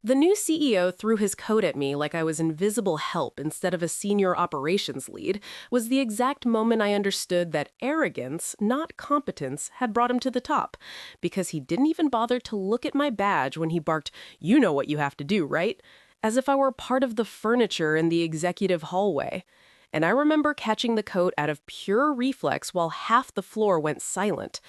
The new CEO threw his coat at me like I was invisible help instead of a senior operations lead was the exact moment I understood that arrogance, not competence, had brought him to the top, because he didn't even bother to look at my badge when he barked, "You know what you have to do, right?" As if I were part of the furniture in the executive hallway. And I remember catching the coat out of pure reflex while half the floor went silent.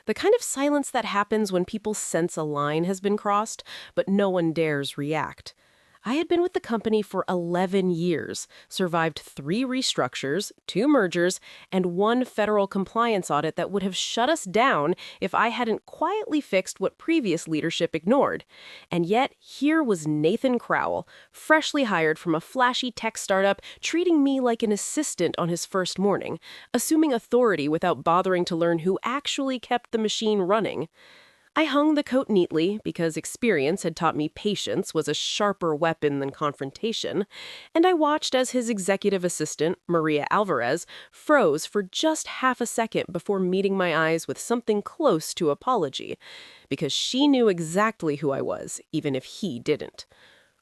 The kind of silence that happens when people sense a line has been crossed, but no one dares react. I had been with the company for 11 years, survived 3 restructures, 2 mergers, and 1 federal compliance audit that would have shut us down if I hadn't quietly fixed what previous leadership ignored. And yet, here was Nathan Crowell, freshly hired from a flashy tech startup, treating me like an assistant on his first morning, assuming authority without bothering to learn who actually kept the machine running. I hung the coat neatly because experience had taught me patience was a sharper weapon than confrontation, and I watched as his executive assistant, Maria Alvarez, froze for just half a second before meeting my eyes with something close to apology, because she knew exactly who I was, even if he didn't.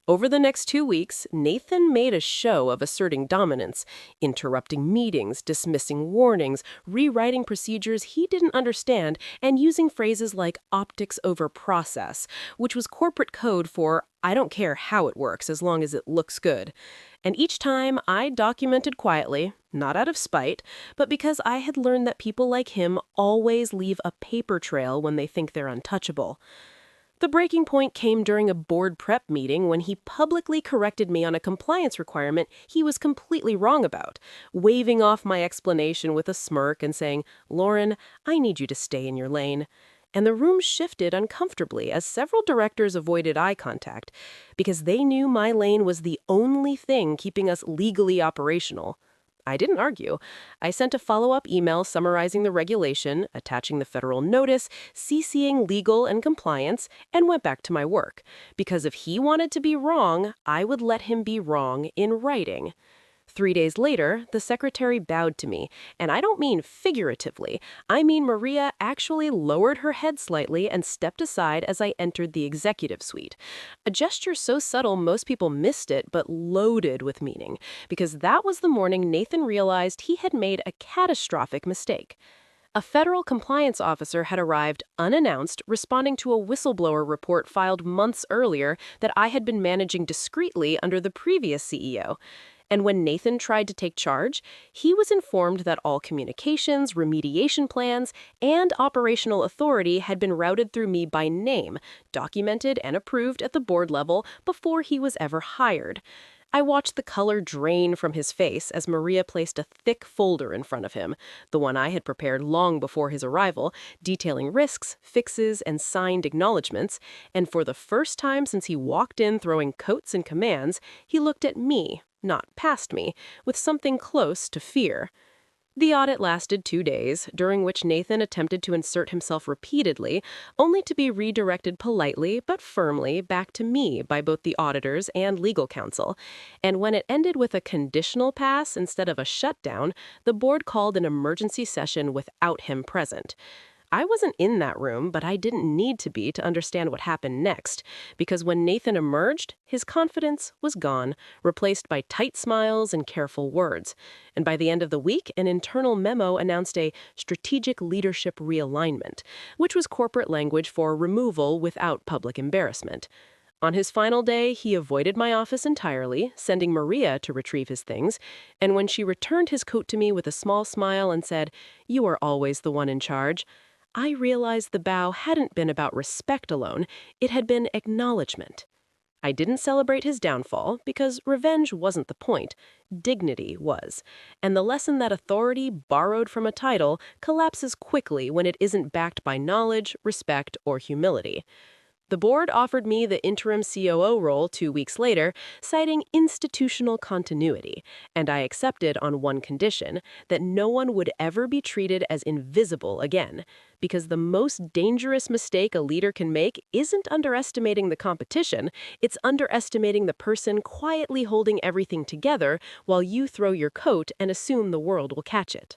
Over the next 2 weeks, Nathan made a show of asserting dominance, interrupting meetings, dismissing warnings, rewriting procedures he didn't understand, and using phrases like optics over process, which was corporate code for "I don't care how it works as long as it looks good." And each time I documented quietly, not out of spite, but because I had learned that people like him always leave a paper trail when they think they're untouchable. The breaking point came during a board prep meeting when he publicly corrected me on a compliance requirement he was completely wrong about, waving off my explanation with a smirk and saying, "Lauren, I need you to stay in your lane." And the room shifted uncomfortably as several directors avoided eye contact because they knew my lane was the only thing keeping us legally operational. I didn't argue. I sent a follow-up email summarizing the regulation, attaching the federal notice, CCing legal and compliance, and went back to my work. Because if he wanted to be wrong, I would let him be wrong in writing. 3 days later, the secretary bowed to me, and I don't mean figuratively. I mean Maria actually lowered her head slightly and stepped aside as I entered the executive suite. A gesture so subtle most people missed it, but loaded with meaning, because that was the morning Nathan realized he had made a catastrophic mistake. A federal compliance officer had arrived unannounced, responding to a whistleblower report filed months earlier that I had been managing discreetly under the previous CEO. And when Nathan tried to take charge, he was informed that all communications, remediation plans, and operational authority had been routed through me by name, documented and approved at the board level before he was ever hired. I watched the color drain from his face as Maria placed a thick folder in front of him, the one I had prepared long before his arrival, detailing risks, fixes, and signed acknowledgments, and for the first time since he walked in throwing coats and commands, he looked at me, not past me, with something close to fear. The audit lasted 2 days, during which Nathan attempted to insert himself repeatedly, only to be redirected politely but firmly back to me by both the auditors and legal counsel. And when it ended with a conditional pass instead of a shutdown, the board called an emergency session without him present. I wasn't in that room, but I didn't need to be to understand what happened next, because when Nathan emerged, his confidence was gone, replaced by tight smiles and careful words. And by the end of the week, an internal memo announced a strategic leadership realignment, which was corporate language for removal without public embarrassment. On his final day, he avoided my office entirely, sending Maria to retrieve his things, and when she returned his coat to me with a small smile and said, "You are always the one in charge," I realized the bow hadn't been about respect alone, it had been acknowledgement. I didn't celebrate his downfall because revenge wasn't the point, dignity was. And the lesson that authority borrowed from a title collapses quickly when it isn't backed by knowledge, respect, or humility. The board offered me the interim COO role 2 weeks later, citing institutional continuity, and I accepted on one condition, that no one would ever be treated as invisible again, because the most dangerous mistake a leader can make isn't underestimating the competition, it's underestimating the person quietly holding everything together while you throw your coat and assume the world will catch it.